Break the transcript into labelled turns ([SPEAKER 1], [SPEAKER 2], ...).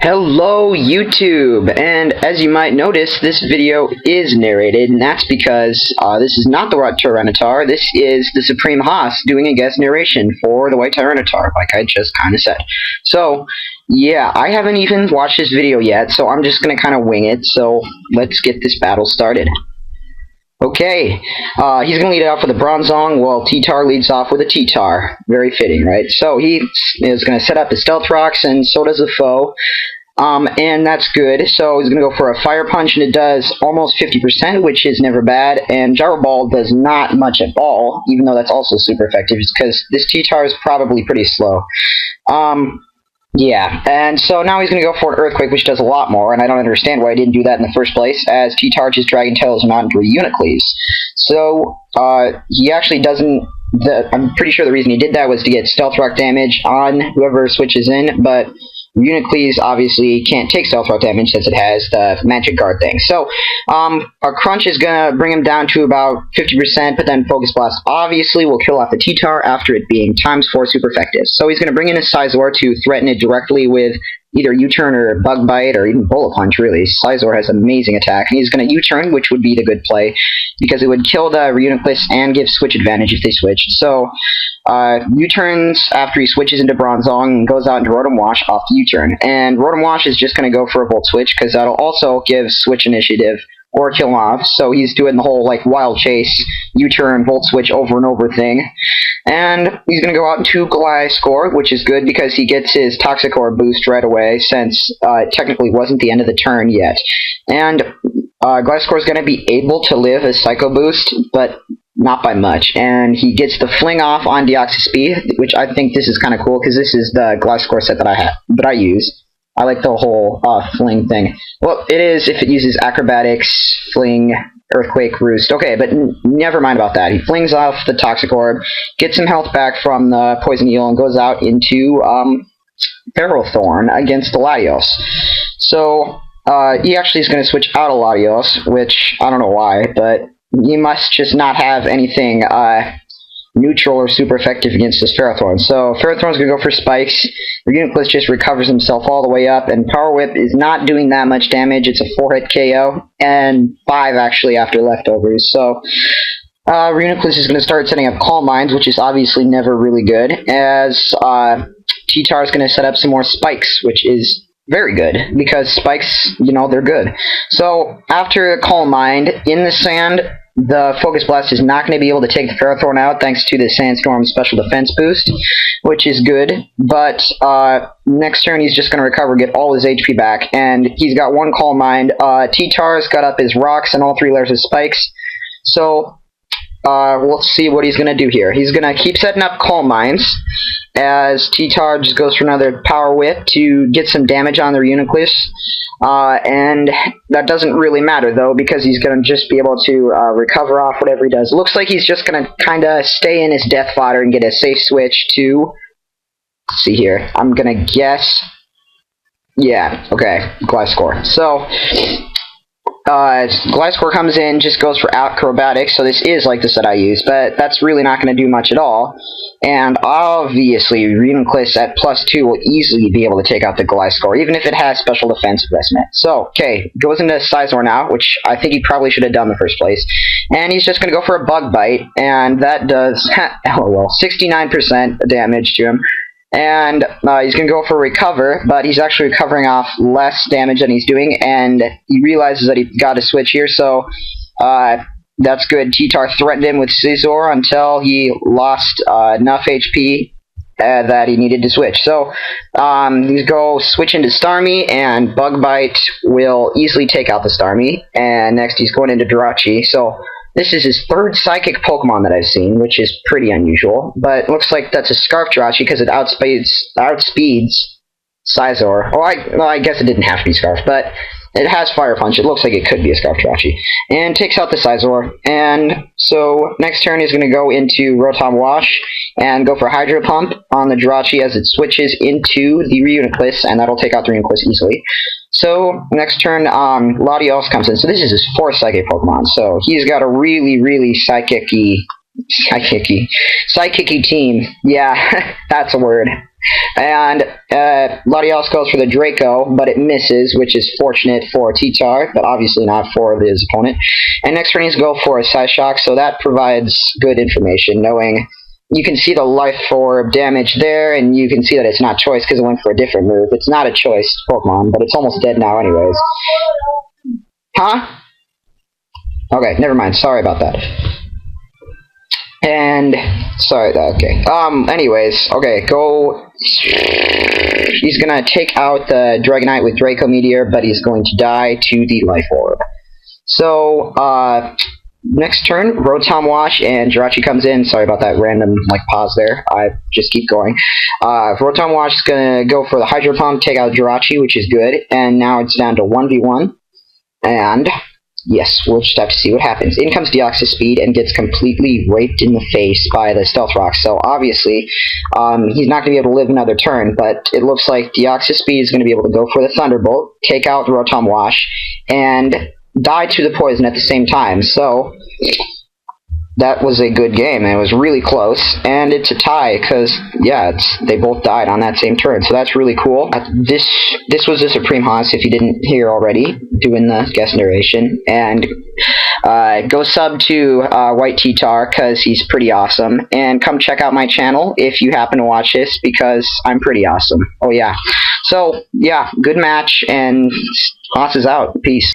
[SPEAKER 1] Hello YouTube, and as you might notice, this video is narrated, and that's because this is not the whitetyranitar, this is thesupremehaus doing a guest narration for the whitetyranitar, like I just kind of said. So, yeah, I haven't even watched this video yet, so I'm just going to kind of wing it, so let's get this battle started. Okay, he's going to lead off with a Bronzong, while Whitettar leads off with a Whitettar. Very fitting, right? So he is going to set up his Stealth Rocks, and so does the foe. And that's good. So he's going to go for a Fire Punch, and it does almost 50%, which is never bad. And Gyro Ball does not much at all, even though that's also super effective, because this Whitettar is probably pretty slow. Yeah, and so now he's going to go for an Earthquake, which does a lot more, and I don't understand why I didn't do that in the first place, as Whitettar just Dragon Tails him out into a Unicles. So, he actually doesn't... I'm pretty sure the reason he did that was to get Stealth Rock damage on whoever switches in, but Unicles obviously can't take Stealth Rock damage since it has the Magic Guard thing. So, a Crunch is going to bring him down to about 50%, but then Focus Blast obviously will kill off the Whitettar after it being ×4 super effective. So he's going to bring in his Scizor to threaten it directly with either U-turn or Bug Bite or even Bullet Punch, really. Scizor has amazing attack, and he's going to U-turn, which would be the good play, because it would kill the Reuniclus and give switch advantage if they switched. So, U-turns after he switches into Bronzong and goes out into Rotom Wash off the U-turn. And Rotom Wash is just going to go for a Volt Switch, because that'll also give switch initiative or kill him off. So he's doing the whole, like, Wild Chase, U-turn, Volt Switch over and over thing. And he's going to go out into Gliscor, which is good because he gets his Toxic Orb boost right away, since it technically wasn't the end of the turn yet. And Gliscor is going to be able to live as Psycho Boost, but not by much. And he gets the Fling off on Deoxys B, which I think this is kind of cool, because this is the Gliscor set that I use. I like the whole Fling thing. Well, it is if it uses Acrobatics, Fling, Earthquake, Roost. Okay, but never mind about that. He flings off the Toxic Orb, gets some health back from the Poison Eel, and goes out into Ferrothorn against the Latios. So, he actually is going to switch out of Latios, which I don't know why, but you must just not have anything neutral or super effective against this Ferrothorn. So Ferrothorn's going to go for Spikes. Reuniclus just recovers himself all the way up, and Power Whip is not doing that much damage. It's a 4-hit KO, and 5 actually after leftovers. So Reuniclus is going to start setting up Calm Minds, which is obviously never really good, as Whitettar is going to set up some more Spikes, which is very good, because Spikes, you know, they're good. So after Calm Mind, in the sand, the Focus Blast is not going to be able to take the Ferrothorn out thanks to the Sandstorm special defense boost, which is good, but next turn he's just going to recover, get all his HP back, and he's got one Calm Mind. Whitettar's got up his Rocks and all 3 layers of Spikes, so we'll see what he's going to do here. He's going to keep setting up Calm Minds, as Whitettar just goes for another Power Whip to get some damage on the Reuniclus. And that doesn't really matter, though, because he's going to just be able to recover off whatever he does. It looks like he's just going to kind of stay in his Death Fodder and get a safe switch to... Let's see here. I'm going to guess... Yeah, okay, Gliscor. So... Gliscor comes in, just goes for Acrobatics, so this is like the set I use, but that's really not going to do much at all. And obviously, Reuniclus at +2 will easily be able to take out the Gliscor, even if it has special defense investment. So, okay, goes into Scizor now, which I think he probably should have done in the first place. And he's just going to go for a Bug Bite, and that does, LOL, 69% damage to him. And he's going to go for Recover, but he's actually recovering off less damage than he's doing, and he realizes that he got to switch here, so that's good. Whitettar threatened him with Scizor until he lost enough HP that he needed to switch. So he's go switch into Starmie, and Bug Bite will easily take out the Starmie, and next he's going into Jirachi. So this is his 3rd Psychic Pokemon that I've seen, which is pretty unusual, but it looks like that's a Scarf Jirachi because it outspeeds Scizor. Oh, I guess it didn't have to be Scarf, but it has Fire Punch. It looks like it could be a Scarf Jirachi. And takes out the Scizor. And so next turn he's going to go into Rotom Wash and go for Hydro Pump on the Jirachi as it switches into the Reuniclus, and that'll take out the Reuniclus easily. So, next turn, Latios comes in. So this is his 4th Psychic Pokemon. So, he's got a really, really psychic-y team. Yeah, that's a word. And Latios goes for the Draco, but it misses, which is fortunate for T-Tar, but obviously not for his opponent. And next turn he's go for a Psyshock, so that provides good information, knowing you can see the life orb damage there, and you can see that it's not choice because it went for a different move. It's not a choice Pokemon, but it's almost dead now anyways. Huh? Okay, never mind. Sorry about that. And sorry, okay. Anyways, okay, go. He's gonna take out the Dragonite with Draco Meteor, but he's going to die to the Life Orb. So, next turn, Rotom Wash and Jirachi comes in. Sorry about that random pause there. I just keep going. Rotom Wash is gonna go for the Hydro Pump, take out Jirachi, which is good, and now it's down to 1v1. And yes, we'll just have to see what happens. In comes Deoxys Speed and gets completely raped in the face by the Stealth Rock. So obviously, he's not going to be able to live another turn, but it looks like Deoxys Speed is going to be able to go for the Thunderbolt, take out the Rotom Wash, and die to the poison at the same time. So that was a good game, and it was really close, and it's a tie, because, yeah, they both died on that same turn, so that's really cool. This was the Supreme Haus, if you didn't hear already, doing the guest narration, and go sub to whitettar, because he's pretty awesome, and come check out my channel if you happen to watch this, because I'm pretty awesome. Oh, yeah. So, yeah, good match, and Haus is out. Peace.